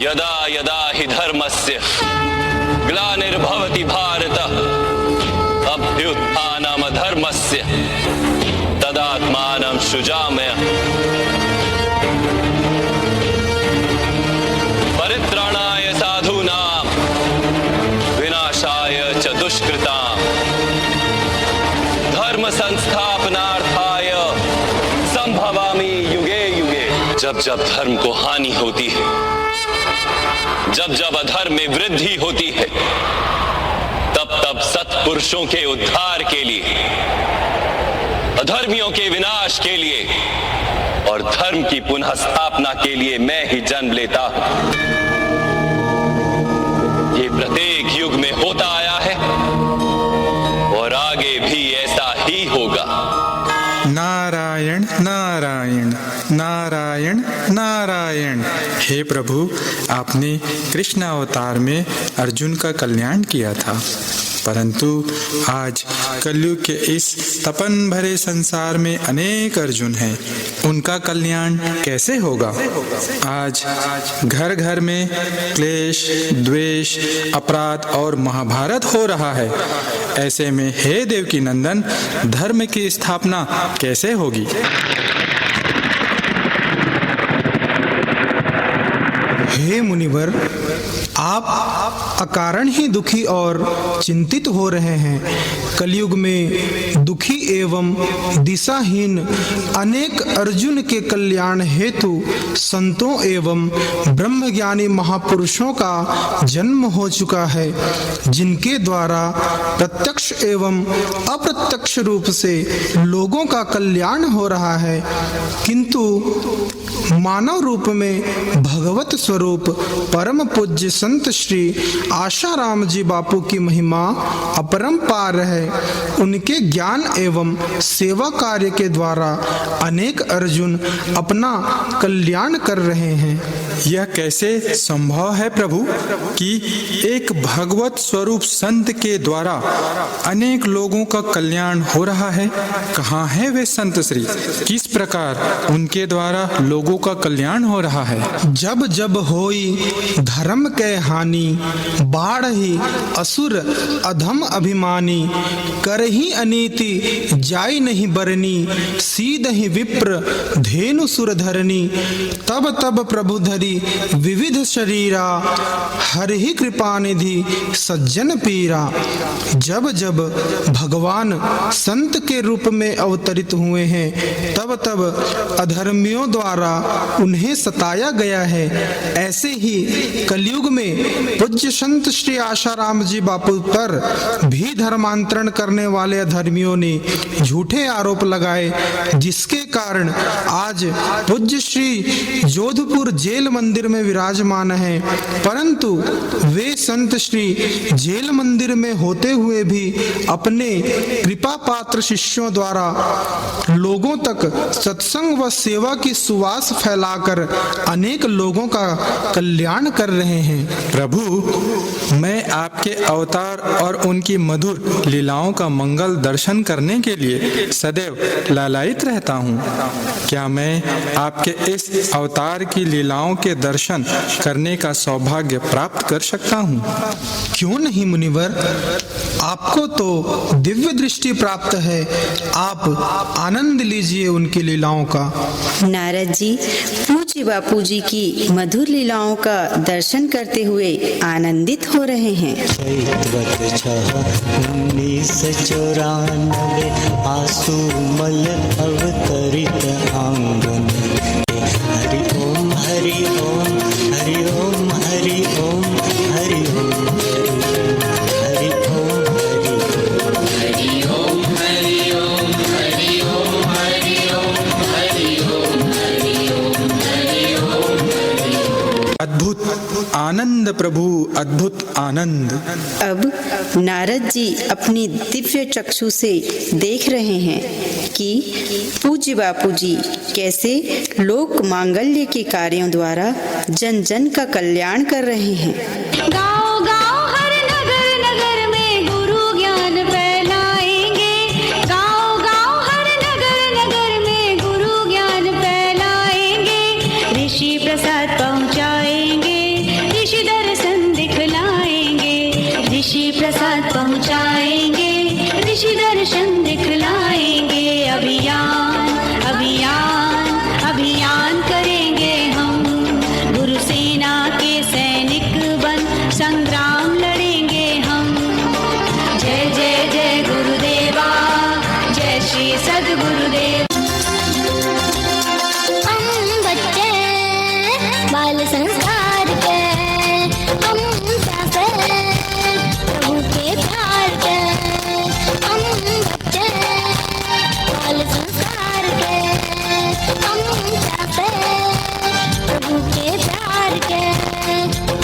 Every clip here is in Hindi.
यदा यदा हि धर्मस्य ग्लानिर्भवति भारत अभ्युत्थानम् अधर्मस्य तदात्मानं सृजाम्यहम् परित्राणाय साधूनां विनाशाय च दुष्कृतां धर्म संस्थापनार्थाय संभवामि युगे युगे। जब जब धर्म को हानि होती है, जब जब अधर्म में वृद्धि होती है, तब तब सत्पुरुषों के उद्धार के लिए, अधर्मियों के विनाश के लिए और धर्म की पुनः स्थापना के लिए मैं ही जन्म लेता हूं। ये प्रत्येक युग में होता आया है और आगे भी ऐसा ही होगा। नारायण नारायण नारायण नारायण। हे प्रभु, आपने कृष्ण अवतार में अर्जुन का कल्याण किया था, परंतु आज कलयुग के इस तपन भरे संसार में अनेक अर्जुन हैं, उनका कल्याण कैसे होगा? आज घर घर में क्लेश, द्वेष, अपराध और महाभारत हो रहा है। ऐसे में हे देवकी नंदन, धर्म की स्थापना कैसे होगी? हे मुनिवर, आप अकारण ही दुखी और चिंतित हो रहे हैं। कलयुग में दुखी एवं दिशाहीन अनेक अर्जुन के कल्याण हेतु संतों एवं ब्रह्मज्ञानी महापुरुषों का जन्म हो चुका है, जिनके द्वारा प्रत्यक्ष एवं अप्रत्यक्ष रूप से लोगों का कल्याण हो रहा है। किंतु मानव रूप में भगवत स्वरूप परम पूज्य संत श्री आशाराम जी बापू की महिमा अपरंपार है। उनके ज्ञान एवं सेवा कार्य के द्वारा अनेक अर्जुन अपना कल्याण कर रहे हैं। यह कैसे संभव है प्रभु कि एक भगवत स्वरूप संत के द्वारा अनेक लोगों का कल्याण हो रहा है? कहाँ है वे संत श्री? किस प्रकार उनके द्वारा लोगों का कल्याण हो रहा है? जब जब होई धर्म के हानि, बाढ़ ही असुर अधम अभिमानी, करही अनीति जाय नहीं बरनी, सीध ही विप्र धेनु सुर धरनी, तब तब प्रभु धरी विविध शरीरा, हर ही कृपा निधि सज्जन पीरा। जब जब भगवान संत के रूप में अवतरित हुए हैं, तब तब अधर्मियों द्वारा उन्हें सताया गया है। ऐसे ही कलयुग में पूज्य संत श्री आशाराम जी बापू पर भी धर्मांतरण करने वाले अधर्मियों ने झूठे आरोप लगाए, जिसके कारण आज पूज्य श्री जोधपुर जेल मंदिर में विराजमान है। परंतु वे संत श्री जेल मंदिर में होते हुए भी अपने कृपा पात्र शिष्यों द्वारा लोगों तक सत्संग व सेवा की सुवास फैलाकर अनेक लोगों का कल्याण कर रहे हैं। प्रभु, मैं आपके अवतार और उनकी मधुर लीलाओं का मंगल दर्शन करने के लिए सदैव लालायित रहता हूँ। क्या मैं आपके इस अवतार की लीलाओं के दर्शन करने का सौभाग्य प्राप्त कर सकता हूँ? क्यों नहीं मुनिवर, आपको तो दिव्य दृष्टि प्राप्त है। आप आनंद लीजिए उनकी लीलाओं का। नारद जी पूज्य बापू जी की मधुर लीलाओं का दर्शन करते हुए आनंदित हो रहे हैं। 1994 आसुमल अवतरित आंगन। हरि ओम हरि ओम हरि ओम हरि ओम हरि ओम हरि ओम हरि ओम हरि ओम हरि ओम हरि ओम हरि ओम हरि ओम हरि ओम हरि ओम। अद्भुत आनंद प्रभु, अद्भुत आनंद। अब नारद जी अपनी दिव्य चक्षु से देख रहे हैं कि पूज्य बापू जी कैसे लोक मांगल्य के कार्यों द्वारा जन जन का कल्याण कर रहे हैं। गाँव गाँव हर नगर नगर में गुरु ज्ञान पहुँचाएंगे, ऋषि दर्शन दिखलाएंगे। अभियान अभियान अभियान करेंगे हम, गुरु सेना के सैनिक बन संग्राम लड़ेंगे हम। जय जय जय गुरुदेवा, जय श्री सद्गुरुदेव। हम बच्चे बाल संस्कार के, हम प्यासे प्रभु के प्यार के। हम बच्चे बाल संस्कार के, हम प्यासे प्रभु के प्यार के।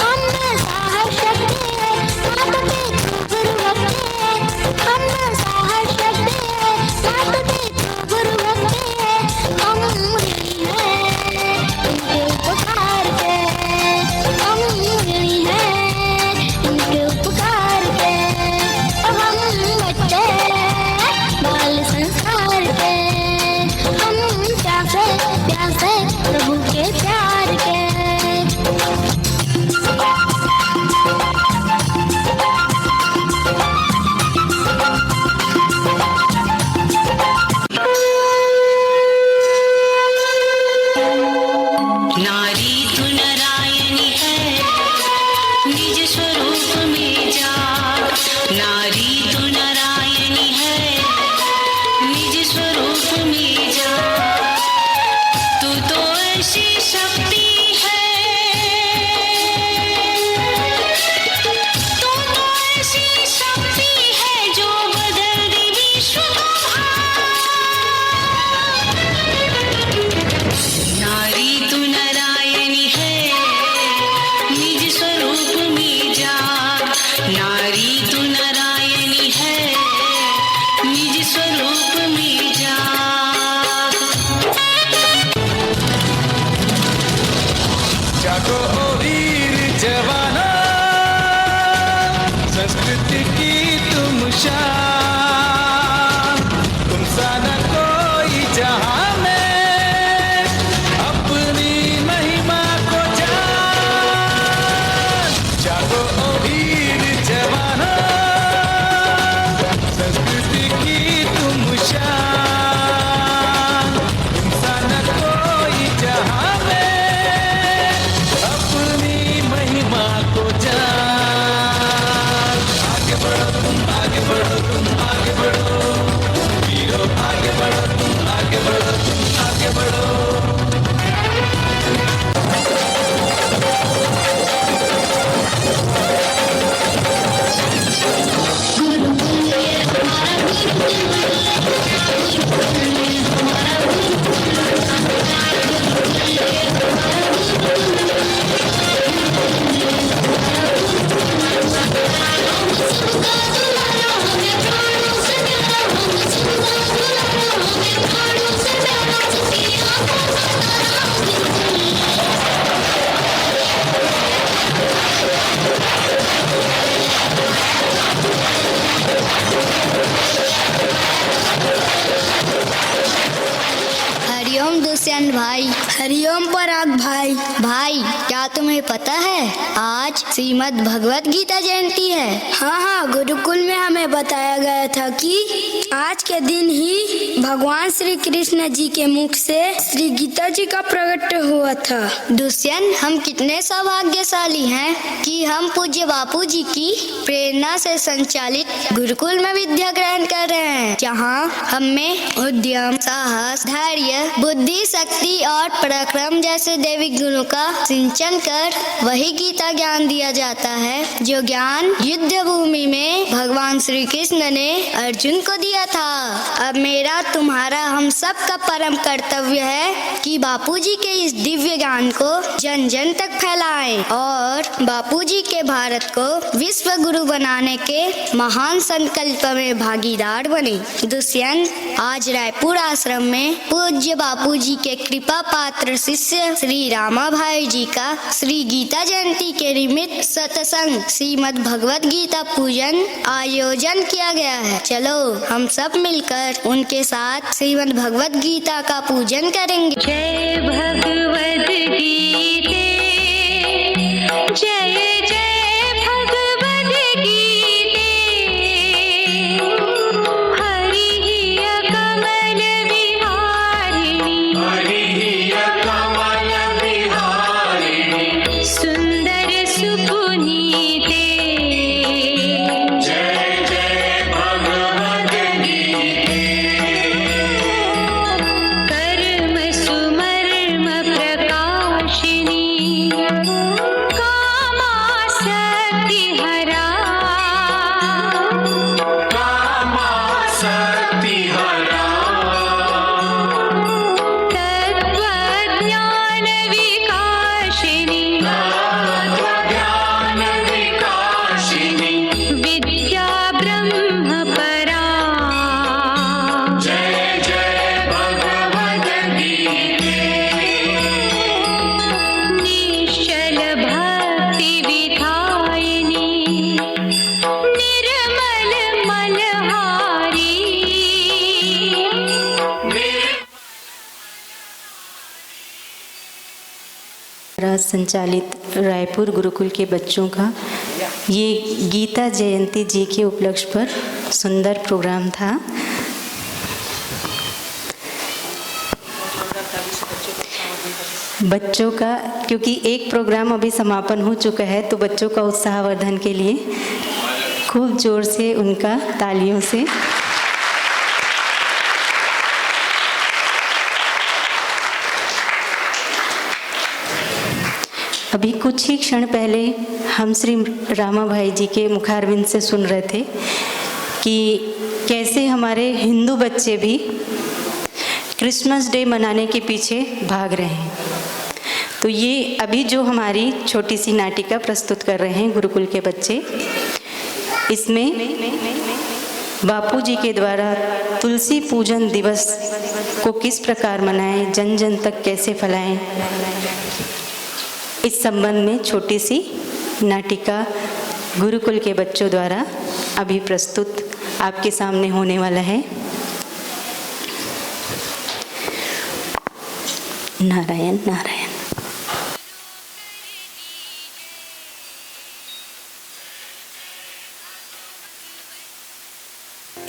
हम साहस शक्ति है, साथ दे तू गुरु भक्ति है। हम साहस शक्ति है, साथ दे तू गुरु भक्ति है। हम ऋणी हैं इनके उपकार के, हम ऋणी हैं इनके उपकार के। हम बच्चे बाल संस्कार के, हम प्यासे प्यासे प्रभु के प्यार के। नारी तू नारायणी है, निज स्वरूप में जा। नारी तू नारायणी है, निज स्वरूप में जा। तू तो ऐसी शक्ति है, तू तो ऐसी शक्ति है जो बदल दे विश्व को भार। नारी तू नारायणी है, निज स्वरूप में जा। नारी तू नारायणी है, निज स्वरूप में जा। जागो ओ वीर जवाना, संस्कृति की तुम शान। तुम सा न कोई जहां में, अपनी महिमा को जान। जागो ओ वीर जवाना, संस्कृति की तुम शान। तुम सा न कोई जहां में, अपनी महिमा को जान। आगे बढ़ो तुम, आगे बढ़ो तुम, आगे बढ़ो वीरो, आगे बढ़ो तुम, आगे बढ़ो तुम, आगे बढ़ो। हरिओम दुष्यंत भाई। हरिओम पराग भाई। भाई क्या तुम्हें पता है आज श्रीमद् भगवत गीता जयंती है? हाँ, गुरुकुल में हमें बताया गया था कि आज के दिन ही भगवान श्री कृष्ण जी के मुख से श्री गीता जी का प्रकट हुआ था। दुष्यंत, हम कितने सौभाग्यशाली हैं कि हम पूज्य बापू जी की प्रेरणा से संचालित गुरुकुल में विद्या ग्रहण कर रहे हैं, जहाँ हमें उद्यम, साहस, धैर्य, बुद्धि, शक्ति और पराक्रम जैसे दैविक गुणों का सिंचन कर वही गीता ज्ञान दिया जाता है जो ज्ञान युद्ध भूमि में भगवान श्री कृष्ण ने अर्जुन को दिया था। अब मेरा, तुम्हारा, हम सब का परम कर्तव्य है कि बापूजी के इस दिव्य ज्ञान को जन जन तक फैलाएं और बापूजी के भारत को विश्व गुरु बनाने के महान संकल्प में भागीदार बने। दुष्यंत, आज रायपुर आश्रम में पूज्य बापूजी के कृपा पात्र शिष्य श्री रामा भाई जी का श्री गीता जयंती के निमित्त सत्संग श्रीमद् भगवत गीता पूजन आयोजन किया गया है। चलो हम सब मिलकर उनके साथ श्रीमद् भगवत गीता का पूजन करेंगे। जय भगवत गीते, जय जय भगवत गीते, संचालित रायपुर गुरुकुल के बच्चों का ये गीता जयंती जी के उपलक्ष्य पर सुंदर प्रोग्राम था। बच्चों का, क्योंकि एक प्रोग्राम अभी समापन हो चुका है, तो बच्चों का उत्साहवर्धन के लिए खूब जोर से उनका तालियों से अभी कुछ ही क्षण पहले हम श्री रामा भाई जी के मुखारविंद से सुन रहे थे कि कैसे हमारे हिंदू बच्चे भी क्रिसमस डे मनाने के पीछे भाग रहे हैं। तो ये अभी जो हमारी छोटी सी नाटिका प्रस्तुत कर रहे हैं गुरुकुल के बच्चे, इसमें बापू जी के द्वारा तुलसी पूजन दिवस को किस प्रकार मनाएं, जन जन तक कैसे फैलाएं, इस संबंध में छोटी सी नाटिका गुरुकुल के बच्चों द्वारा अभी प्रस्तुत आपके सामने होने वाला है। नारायण नारायण।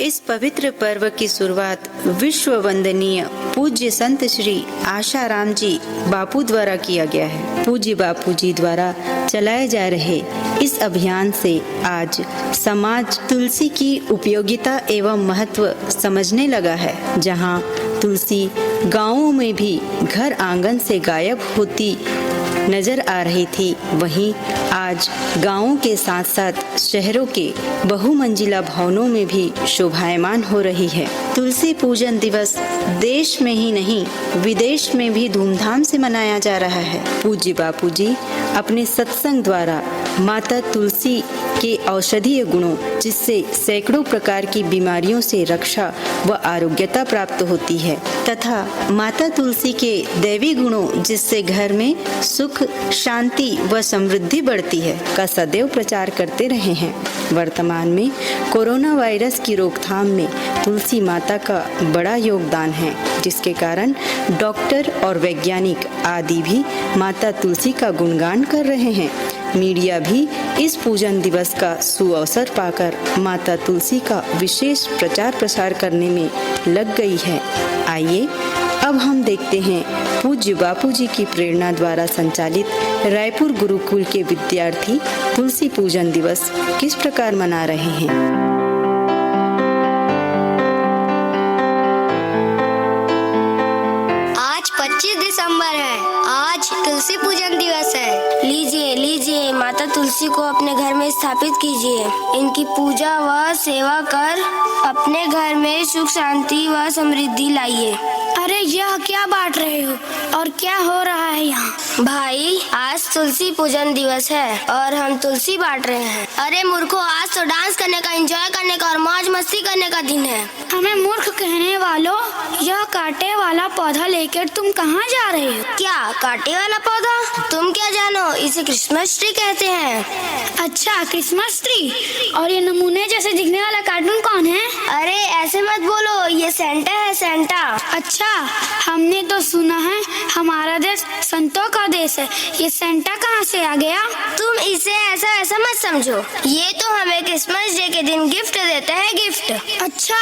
इस पवित्र पर्व की शुरुआत विश्व वंदनीय पूज्य संत श्री आशाराम जी बापू द्वारा किया गया है। पूज्य बापू जी द्वारा चलाए जा रहे इस अभियान से आज समाज तुलसी की उपयोगिता एवं महत्व समझने लगा है। जहां तुलसी गांवों में भी घर आंगन से गायब होती नजर आ रही थी, वहीं आज गांवों के साथ साथ शहरों के बहुमंजिला भवनों में भी शोभायमान हो रही है। तुलसी पूजन दिवस देश में ही नहीं विदेश में भी धूमधाम से मनाया जा रहा है। पूज्य बापू जी अपने सत्संग द्वारा माता तुलसी के औषधीय गुणों, जिससे सैकड़ों प्रकार की बीमारियों से रक्षा व आरोग्यता प्राप्त होती है, तथा माता तुलसी के दैवी गुणों, जिससे घर में सुख, शांति व समृद्धि बढ़ती है, का सदैव प्रचार करते रहे हैं। वर्तमान में कोरोना वायरस की रोकथाम में तुलसी माता का बड़ा योगदान है, जिसके कारण डॉक्टर और वैज्ञानिक आदि भी माता तुलसी का गुणगान कर रहे हैं। मीडिया भी इस पूजन दिवस का सुअवसर पाकर माता तुलसी का विशेष प्रचार प्रसार करने में लग गई है। आइए अब हम देखते हैं पूज्य बापू जी की प्रेरणा द्वारा संचालित रायपुर गुरुकुल के विद्यार्थी तुलसी पूजन दिवस किस प्रकार मना रहे हैं। आज 25 दिसंबर है। आज तुलसी पूजन दिवस है। लीजिए लीजिए, माता तुलसी को अपने घर में स्थापित कीजिए। इनकी पूजा व सेवा कर अपने घर में सुख, शांति व समृद्धि लाइए। अरे यह क्या बांट रहे हो और क्या हो रहा है यहाँ? भाई, आज तुलसी पूजन दिवस है और हम तुलसी बांट रहे हैं। अरे मूर्खो, आज तो डांस करने का, एंजॉय करने का और मौज मस्ती करने का दिन है। हमें मूर्ख कहने वालों, यह कांटे वाला पौधा लेकर तुम कहाँ जा रहे हो? क्या कांटे वाला पौधा? तुम क्या जानो, इसे क्रिसमस ट्री कहते हैं। अच्छा, क्रिसमस ट्री। और ये नमूने जैसे दिखने वाला कार्टून कौन है? अरे ऐसे मत बोलो, ये सेंटा है, सेंटा। अच्छा, हमने तो सुना है हमारा देश संतों का देश है, ये सेंटा कहाँ से आ गया? तुम इसे ऐसा मत समझो, ये तो हमें क्रिसमस डे के दिन गिफ्ट देते हैं, गिफ्ट। अच्छा,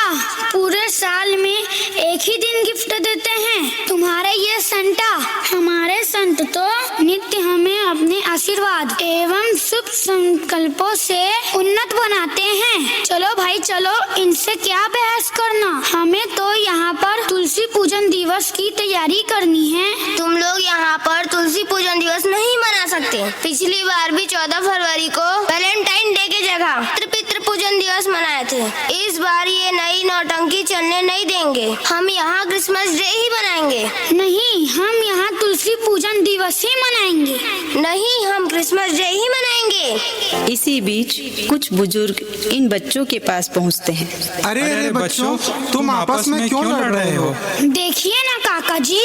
पूरे साल में एक ही दिन गिफ्ट देते हैं तुम्हारे ये सेंटा? हमारे संत तो नित्य हमें अपने आशीर्वाद एवं शुभ संकल्पों से उन्नत बनाते हैं। चलो भाई चलो, इनसे क्या बहस करना, हमें तो यहाँ पर तुलसी पूजन दिवस की तैयारी करनी है। तुम लोग यहाँ पर तुलसी पूजन दिवस नहीं मना सकते। पिछली बार भी 14 फरवरी को वैलेंटाइन डे की जगह पितृ पूजन दिवस मनाए थे। इस बार ये नई नौटंकी चलने नहीं देंगे, हम यहाँ क्रिसमस डे ही मनाएंगे। नहीं, हम यहाँ तुलसी पूजन दिवस ही मनाएंगे। नहीं, हम क्रिसमस डे ही मनाएंगे। इसी बीच कुछ बुजुर्ग इन बच्चों के पास पहुँचते हैं। अरे बच्चों, तुम आपस में क्यों लड़ रहे हो? देखिए ना काका जी,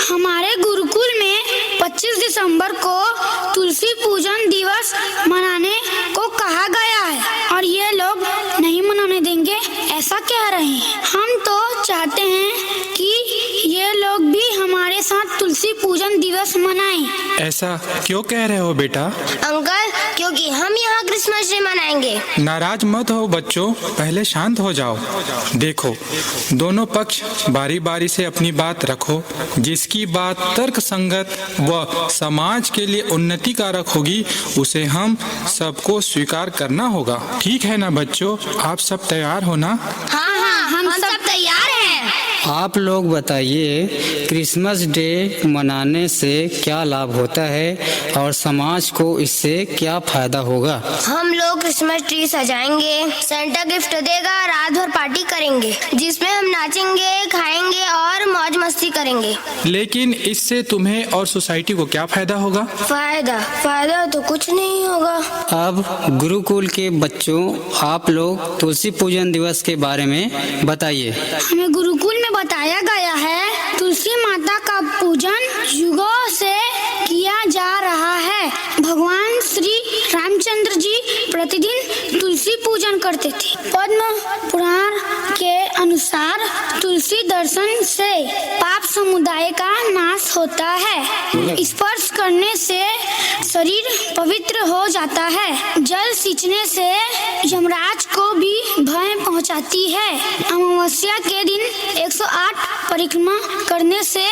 हमारे गुरुकुल में 25 दिसंबर को तुलसी पूजन दिवस मनाने को कहा गया है और ये लोग नहीं मनाने देंगे, ऐसा कह रहे हैं। हम तो चाहते हैं कि ये लोग भी हमारे साथ तुलसी पूजन दिवस दिवस मनाएं। ऐसा क्यों कह रहे हो बेटा? अंकल, क्योंकि हम यहाँ क्रिसमस डे मनाएंगे। नाराज मत हो बच्चों, पहले शांत हो जाओ। देखो, दोनों पक्ष बारी बारी से अपनी बात रखो। जिसकी बात तर्क संगत व समाज के लिए उन्नति कारक होगी उसे हम सबको स्वीकार करना होगा। ठीक है ना बच्चों, आप सब तैयार हो ना? हाँ हाँ, हम सब तैयार हैं। आप लोग बताइए, क्रिसमस डे मनाने से क्या लाभ होता है और समाज को इससे क्या फायदा होगा? हम लोग क्रिसमस ट्री सजाएंगे, सेंटा गिफ्ट देगा, रात भर पार्टी करेंगे जिसमें हम नाचेंगे, खाएंगे और मौज मस्ती करेंगे। लेकिन इससे तुम्हें और सोसाइटी को क्या फायदा होगा? फायदा तो कुछ नहीं होगा। अब गुरुकुल के बच्चों, आप लोग तुलसी पूजन दिवस के बारे में बताइए। हमें गुरुकुल में बताया गया है तुलसी माता का पूजन युगों से किया जा रहा है। भगवान श्री रामचंद्र जी प्रतिदिन तुलसी पूजन करते थे। पद्म पुराण के अनुसार तुलसी दर्शन से पाप समुदाय का नाश होता है। स्पर्श करने से शरीर पवित्र हो जाता है। जल सींचने से यमराज को भी भय पहुंचाती है। अमावस्या के दिन 108 परिक्रमा करने से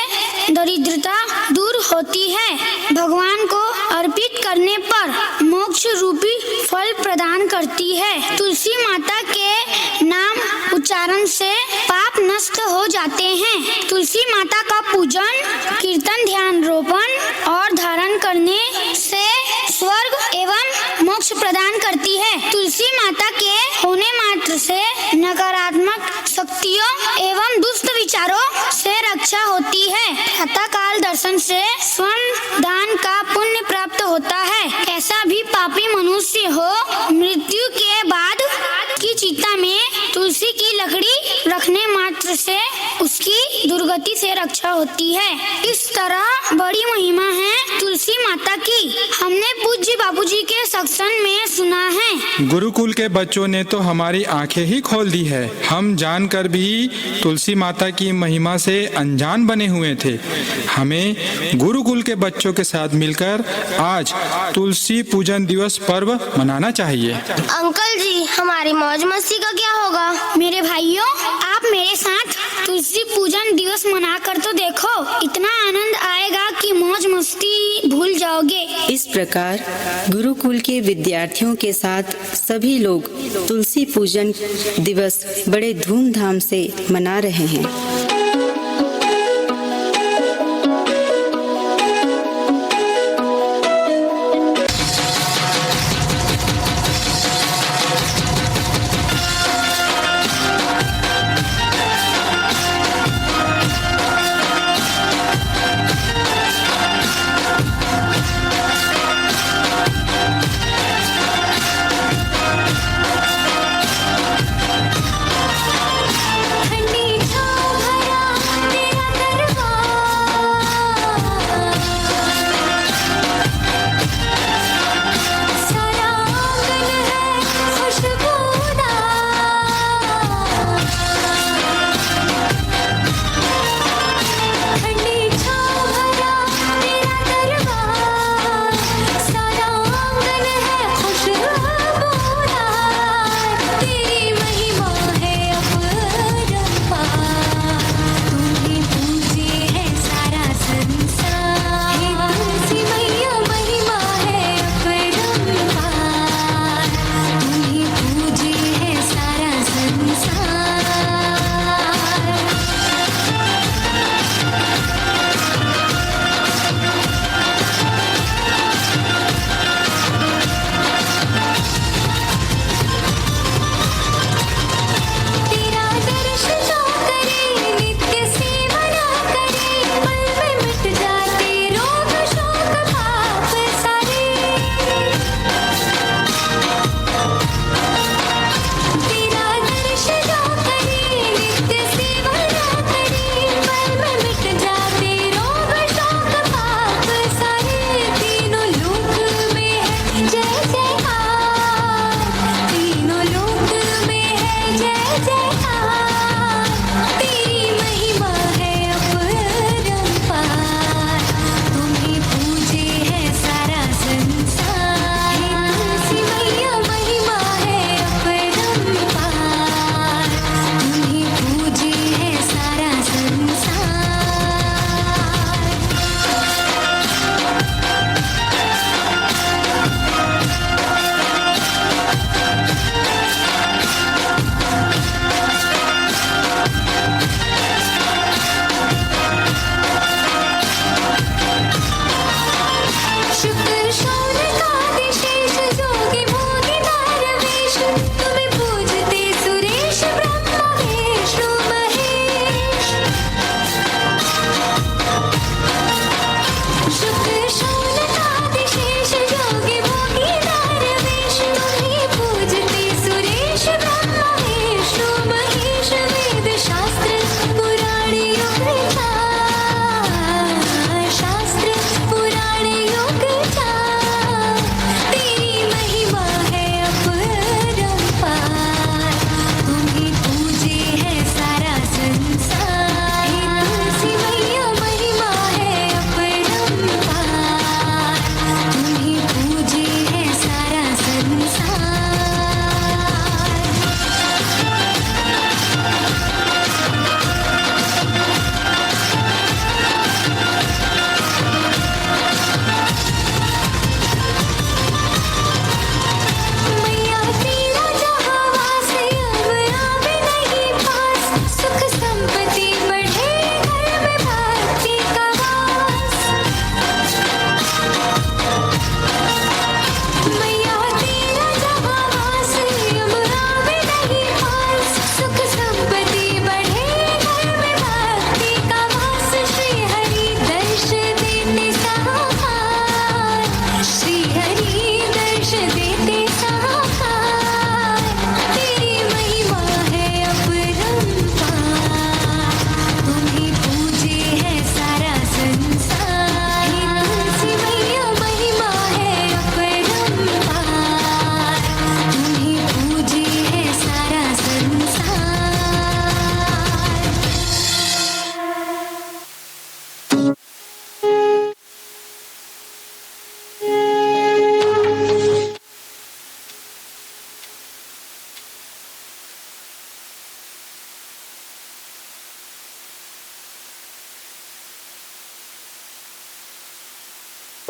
दरिद्रता दूर होती है। भगवान को अर्पित करने पर मोक्ष रूपी फल प्रदान करती है। तुलसी माता के नाम उच्चारण से पाप नष्ट हो जाते हैं। तुलसी माता का पूजन, कीर्तन, ध्यान, रोपण और धारण करने से स्वर्ग एवं मोक्ष प्रदान करती है। तुलसी माता के होने मात्र से नकारात्मक शक्तियों एवं दुष्ट विचारों से रक्षा होती है। प्रातःकाल दर्शन से स्वर्ण दान का पुण्य प्राप्त होता है। ऐसा भी पापी मनुष्य हो, मृत्यु के बाद की चिता में तुलसी की लकड़ी रखने मात्र से उसकी दुर्गति से रक्षा होती है। इस तरह बड़ी महिमा है तुलसी माता की। हमने पूज्य बापूजी के सत्संग में सुना है। गुरुकुल के बच्चों ने तो हमारी आंखें ही खोल दी है। हम जानकर भी तुलसी माता की महिमा से अनजान बने हुए थे। हमें गुरुकुल के बच्चों के साथ मिलकर आज तुलसी पूजन दिवस पर्व मनाना चाहिए। अंकल जी, हमारी मौज मस्ती का क्या होगा? मेरे भाइयों, आप मेरे साथ तुलसी पूजन दिवस मना कर तो देखो, इतना आनंद आएगा कि मौज मस्ती भूल जाओगे। इस प्रकार गुरुकुल के विद्यार्थियों के साथ सभी लोग तुलसी पूजन दिवस बड़े धूमधाम से मना रहे हैं। ठंडी छाँव भर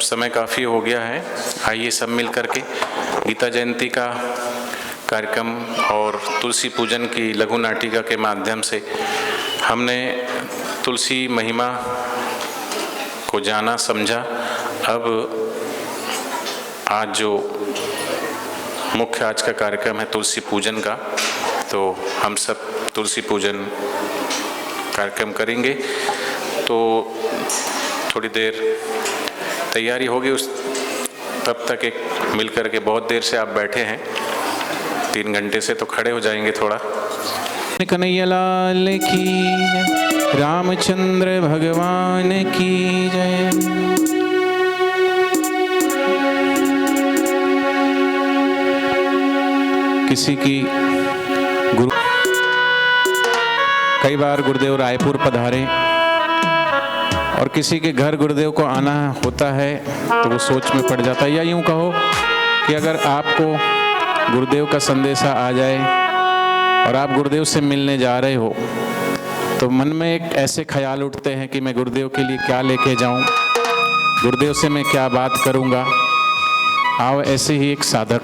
समय काफ़ी हो गया है, आइए सब मिल करके गीता जयंती का कार्यक्रम और तुलसी पूजन की लघु नाटिका के माध्यम से हमने तुलसी महिमा को जाना समझा। अब आज जो मुख्य आज का कार्यक्रम है तुलसी पूजन का, तो हम सब तुलसी पूजन कार्यक्रम करेंगे। तो थोड़ी देर तैयारी होगी, उस तब तक एक मिल कर के, बहुत देर से आप बैठे हैं, 3 घंटे से, तो खड़े हो जाएंगे थोड़ा। कन्हैया लाल की जय, रामचंद्र भगवान की जय। किसी की कई बार गुरुदेव रायपुर पधारे और किसी के घर गुरुदेव को आना होता है तो वो सोच में पड़ जाता है, या यूं कहो कि अगर आपको गुरुदेव का संदेशा आ जाए और आप गुरुदेव से मिलने जा रहे हो तो मन में एक ऐसे ख्याल उठते हैं कि मैं गुरुदेव के लिए क्या लेके जाऊं, गुरुदेव से मैं क्या बात करूंगा। आओ ऐसे ही एक साधक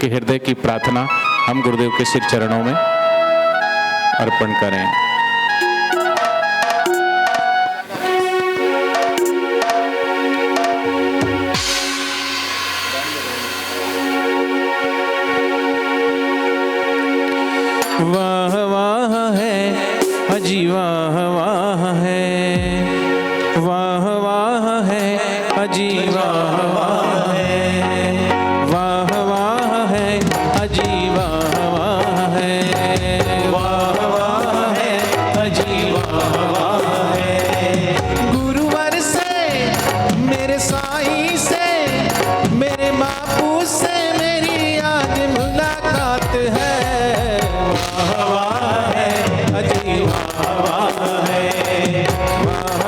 के हृदय की प्रार्थना हम गुरुदेव के सिर चरणों में अर्पण करें। वाह वाह है अजी वाह वाह है, वाह वाह है अजी वाह वाह है, वाह वाह है अजी वाह वाह है, वाह वाह है अजी वाह वाह है। गुरुवर से मेरे साईं से मेरे बापू से मेरी आज मुलाकात है। वाह वाह है अजी वाह वाह है, वाह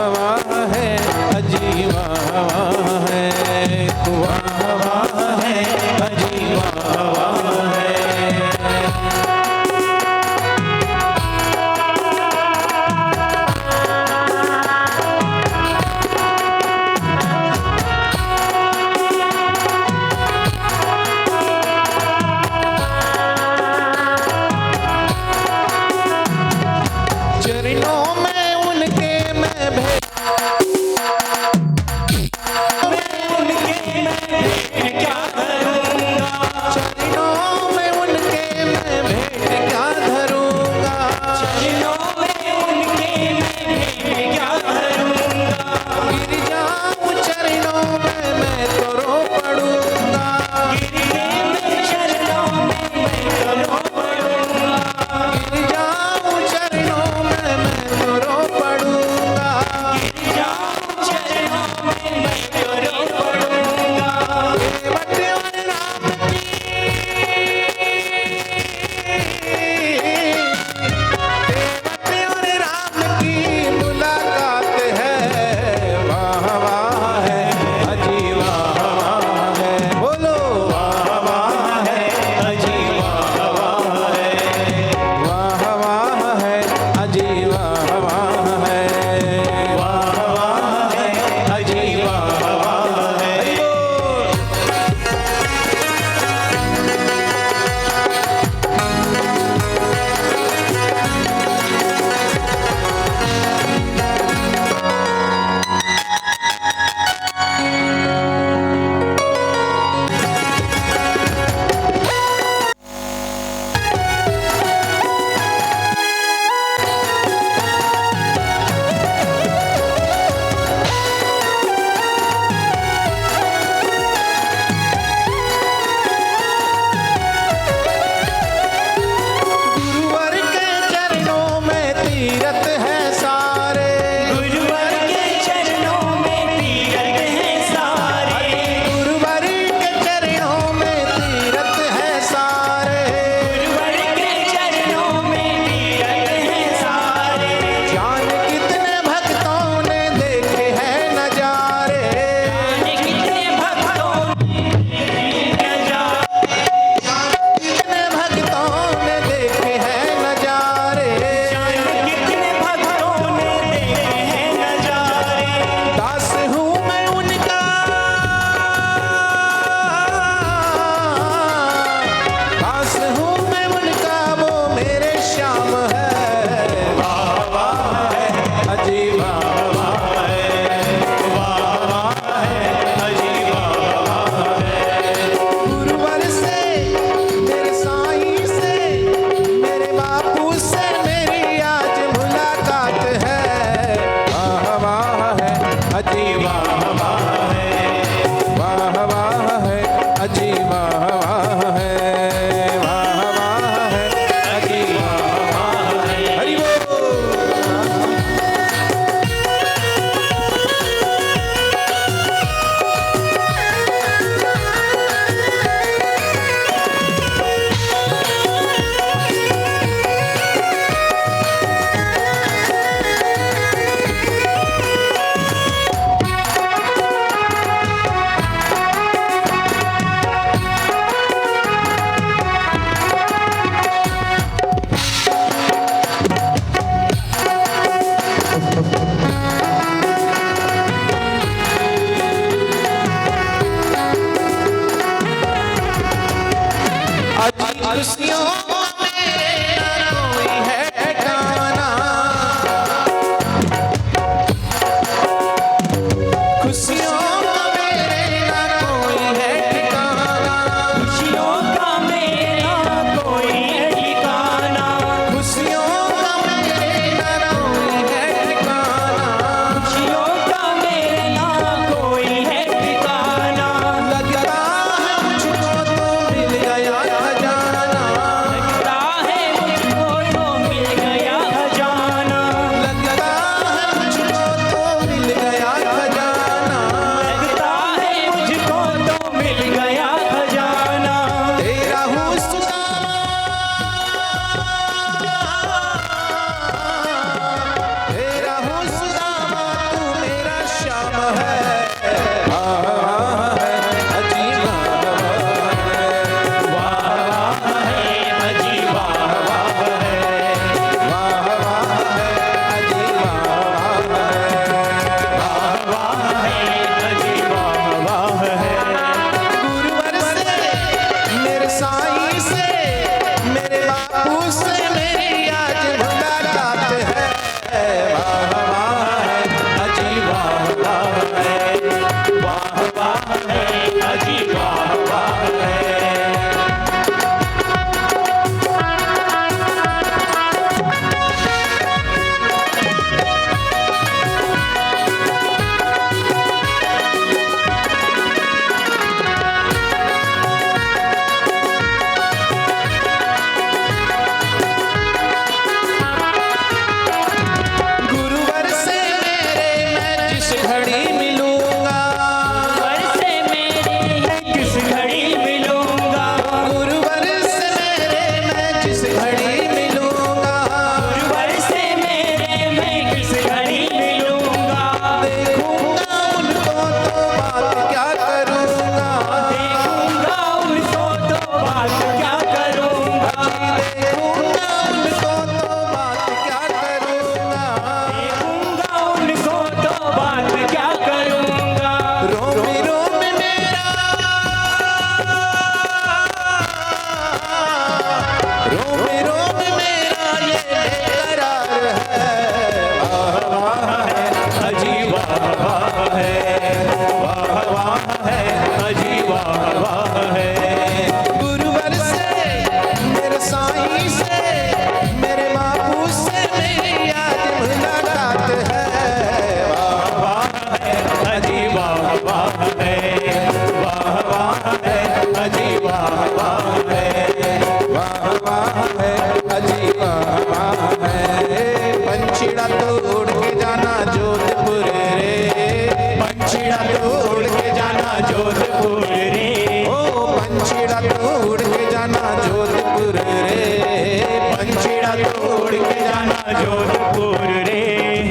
जाना जोधपुर रे।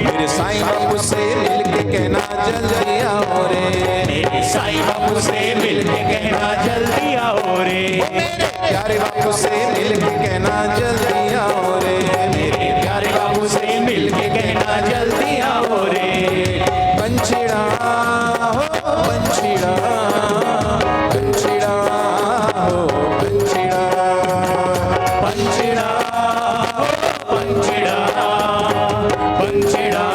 मेरे साईं बापू से मिलके कहना जल्दी आओ रे। मेरे साईं बापू से मिलके कहना जल्दी आओ रे। मेरे प्यारे बापू से मिलके कहना जल्दी आओ रे। मेरे प्यारे बापू से मिलके कहना जल्दी आओ रे। पंछीड़ा हो पंछीड़ा, पंछीड़ा हो पंछीड़ा, पंछीड़ा हो पंछीड़ा, पंछीड़ा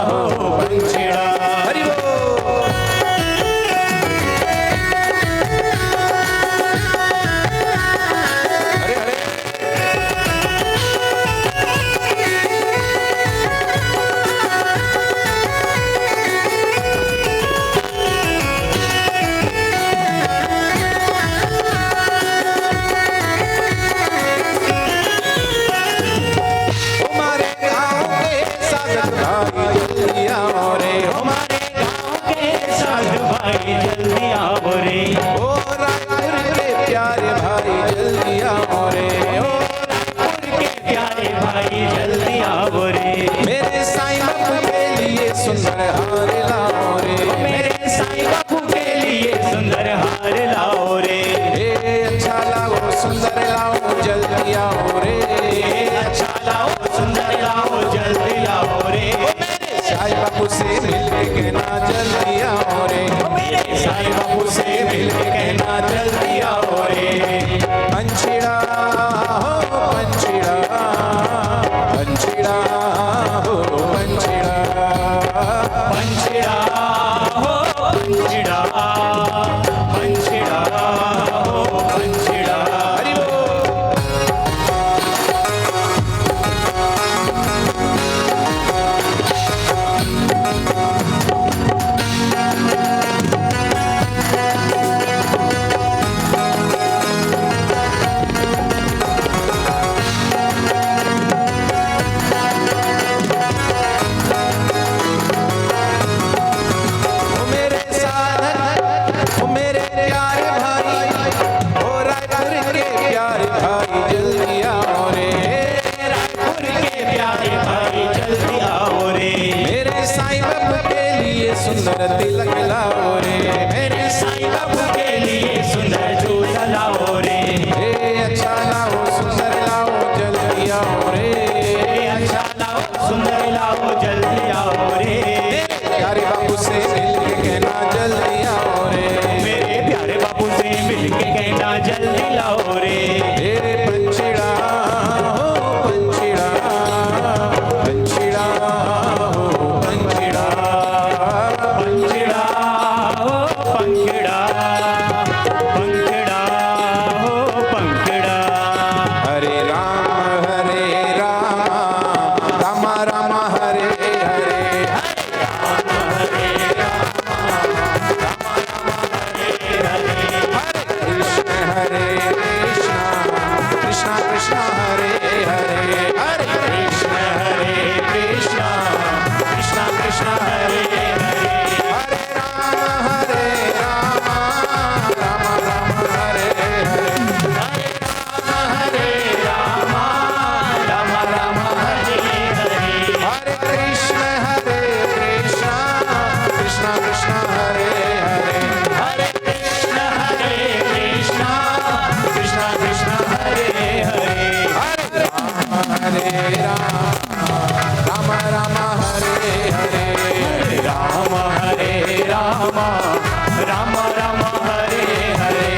हो पंछीड़ा। हरि बोल। हरे हरे हमारे गाँव के साधक भाई जल्दी आओ रे। हमारे गाँव के साधु भाई जल्दी आओ रे। ओ रायपुर के प्यारे भाई जल्दी आओ रे। ओ रायपुर के प्यारे भाई जल्दी आओ रे। मेरे साईं बापू के लिए सुंदर हार लाओ रे। मेरे साईं बापू के लिए सुंदर हार लाओ रे। ए अच्छा लाओ सुंदर लाओ जल्दी आओ रे। अच्छा लाओ सुंदर लाओ जल्दी लाओ रे। मेरे साईं बापू से मिलके कहना जल्दी आओ रे। मेरे साईं बापू से मिलके कहना जल्दी आओ रे। पंछीड़ा हो पंछीड़ा, पंछीड़ा हो पंछीड़ा, पंछीड़ा हो पंछीड़ा, पंछीड़ा हो पंछीड़ा। हरि बोल। ओ मेरे साधक, ओ मेरे प्यारे भाई, ओ रायपुर के प्यारे भाई जल्दी आओ रे। रायपुर के प्यारे भाई जल्दी आओ रे। मेरे साईं बापू के लिए सुंदर तिलक लाओ रे। मेरे साईं बापू के लिए सुंदर झूला लाओ रे। ए अच्छा लाओ सुंदर लाओ जल्दी आओ रे। अच्छा लाओ सुंदर लाओ जल्दी आओ रे। प्यारे बापू से मिलके कहना जल्दी आओ रे। मेरे प्यारे बापू से मिलके कहना जल्दी लाओ रे। मेरे पंछीड़ा हो पंछीड़ा, पंछीड़ा हो पंछीड़ा, पंखिड़ा हो पंखिड़ा, पंखिड़ा हो पंखिड़ा। हरे राम राम राम हरे हरे, हरे कृष्ण कृष्ण कृष्ण हरे हरे, हरे कृष्ण हरे कृष्ण कृष्ण कृष्ण हरे हरे। हरे राम राम राम हरे हरे, हरे राम राम राम हरे हरे। हरे कृष्ण कृष्ण कृष्ण हरे हरे, हरे कृष्ण कृष्ण कृष्ण हरे हरे। हरे राम राम हरे हरे, राम हरे राम राम राम हरे हरे।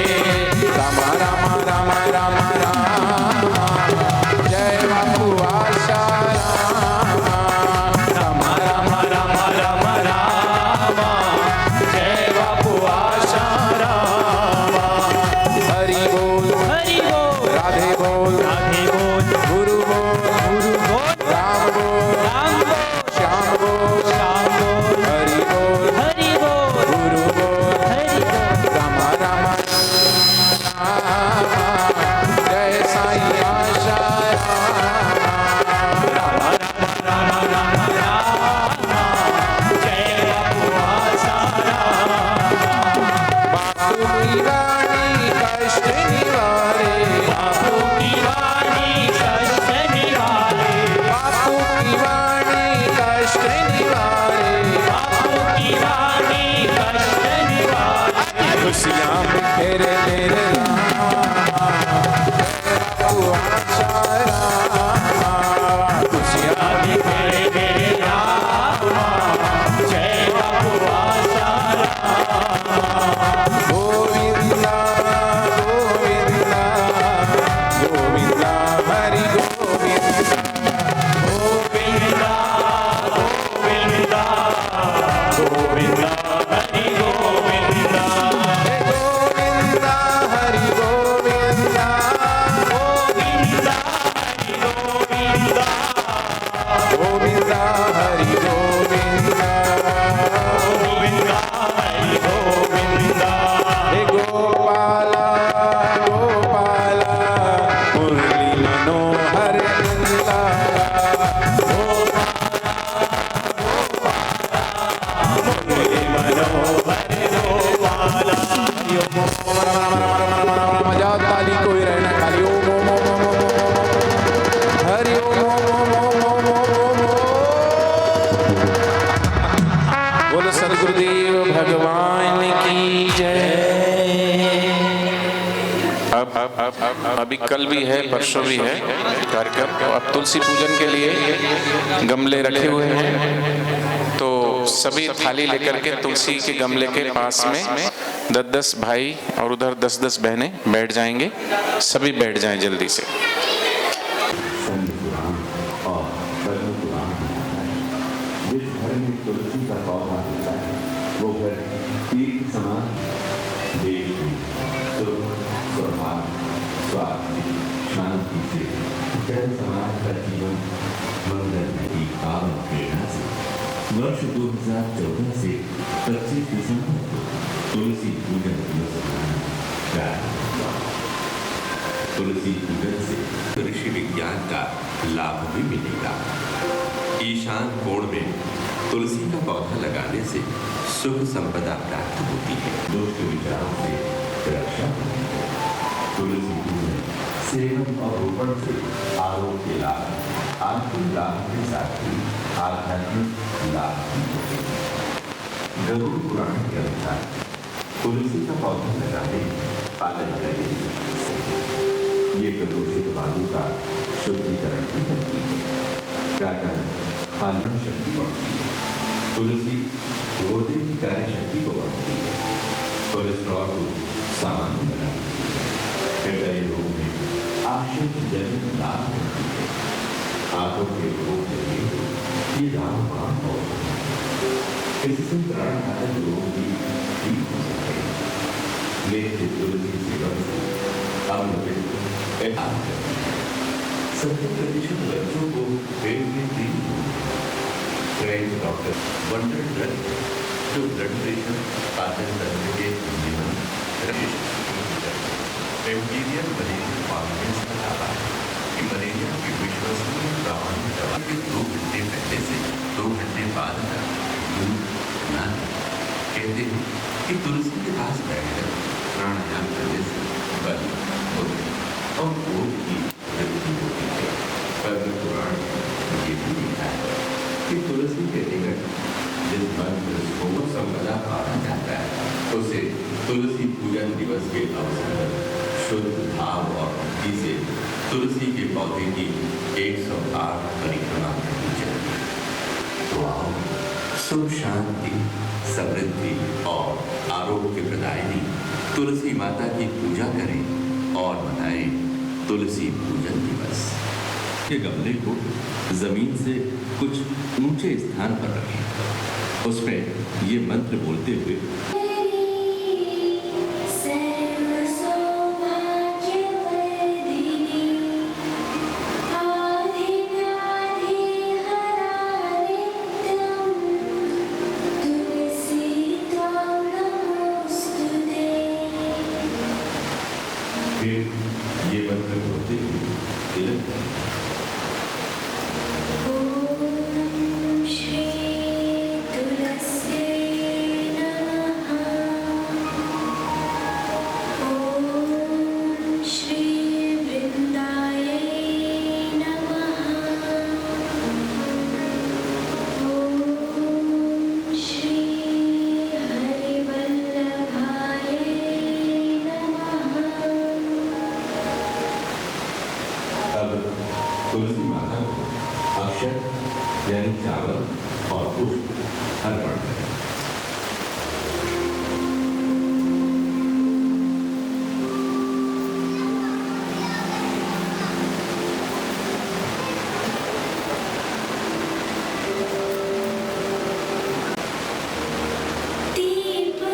राम राम राम राम राम, जय बापू आशा राम, राम राम राम राम राम, जय बापू आशा राम। हरि बोल हरि बोल राधे बोल, राधे बोल गुरु बोल गुरु बोल राम बोल राम बोल श्याम बोल, श्याम बोल हरि बोल हरि बोल गुरु बोल अब अभी कल भी है, परसों भी है कार्यक्रम। तो अब तुलसी पूजन के लिए गमले रखे हुए हैं, तो सभी थाली लेकर के तुलसी के गमले के पास में 10-10 भाई और उधर 10-10 बहनें बैठ जाएंगे। सभी बैठ जाएं जल्दी से। जिस घर में तुलसी का पौधा होता है वो घर तीर्थ समान, देश में सुख, सौभाग्य, स्वास्थ्य, शांति से, जन समाज का जीवन मंगलमय पावन प्रेरणा से वर्ष 2014 से 25 दिसंबर को तुलसी पूजन दिवस मनाना प्रारंभ हुआ। तुलसी पूजन से ऋषि विज्ञान का लाभ भी मिलेगा। ईशान कोण में तुलसी का पौधा लगाने से सुख संपदा प्राप्त होती है, दुष्ट विचारों से रक्षा होती है। तुलसी पूजन सेवन और रोपण से आरोग्य लाभ, आर्थिक लाभ के साथ ही आध्यात्मिक लाभ भी होते हैं। गरुड़ पुराण के अनुसार तुलसी का पौधा लगाने पालन करें, ये प्रदूषित वायु का शुद्धिकरण भी करती है, पालन शक्ति बढ़ती है। तुलसी हृदय की कार्य शक्ति को बढ़ती है, कोलेस्ट्रॉल को सामान्य बनाती है, हृदय रोग में आश्चर्यजनक लाभ होती है, आंखों के रोग ये रामबाण होते हैं, इससे प्राणघातक रोग भी ठीक हो सकते हैं। नेत्र तुलसी सेवन से अमृत एकांत करती है। 70% बच्चों को पेट में तीन फ्रेंच डॉक्टर वंडर ड्रग जो ब्लड प्रेशर, पाचन तंत्र के जीवन बैक्टीरियल मलेरिया कॉन्फ्रेंस का दावा है कि मलेरिया की विश्वसनीय प्रामाणिक दवा के 2 घंटे पहले से 2 घंटे बाद तक दूध न कहते हैं कि तुलसी के पास बैठकर प्राणायाम करने से बल होते और कोई की वृद्धि होती है। पद्म पुराण ये भी लिखा है कि तुलसी के निकट जिस मंत्र को संपदा पाना जाता है उसे तुलसी पूजन दिवस के अवसर पर शुद्ध भाव और भक्ति से तुलसी के पौधे की 108 परिक्रमा करनी चाहिए। तो आओ सुख, शांति, समृद्धि और आरोग्य प्रदायिनी तुलसी माता की पूजा करें और मनाएं तुलसी पूजन दिवस। ये गमले को जमीन से कुछ ऊंचे स्थान पर रखें, उसमें ये मंत्र बोलते हुए ये मंत्र बोलते हुए तिलक करें। तुलसी माता को अक्षत यानी चावल और पुष्प अर्पण करें। दीपो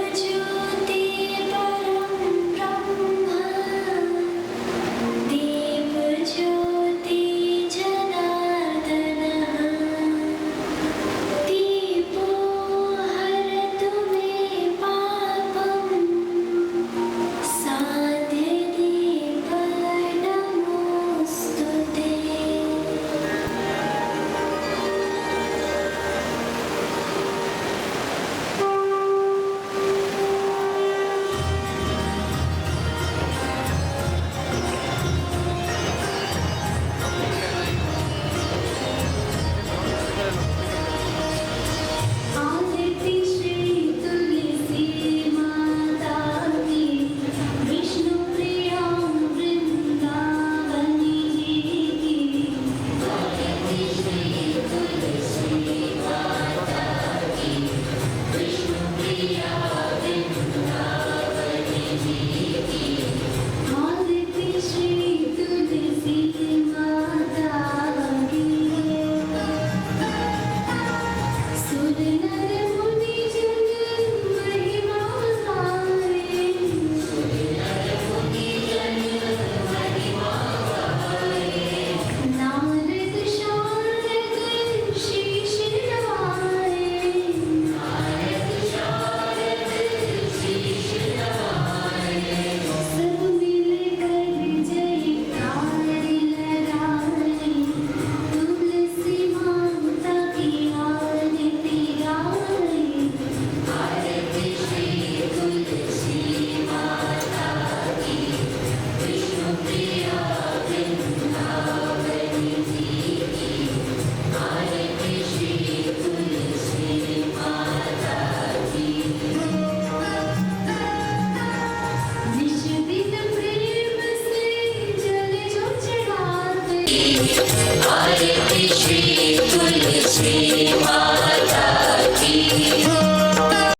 आरती श्री तुलसी माता की।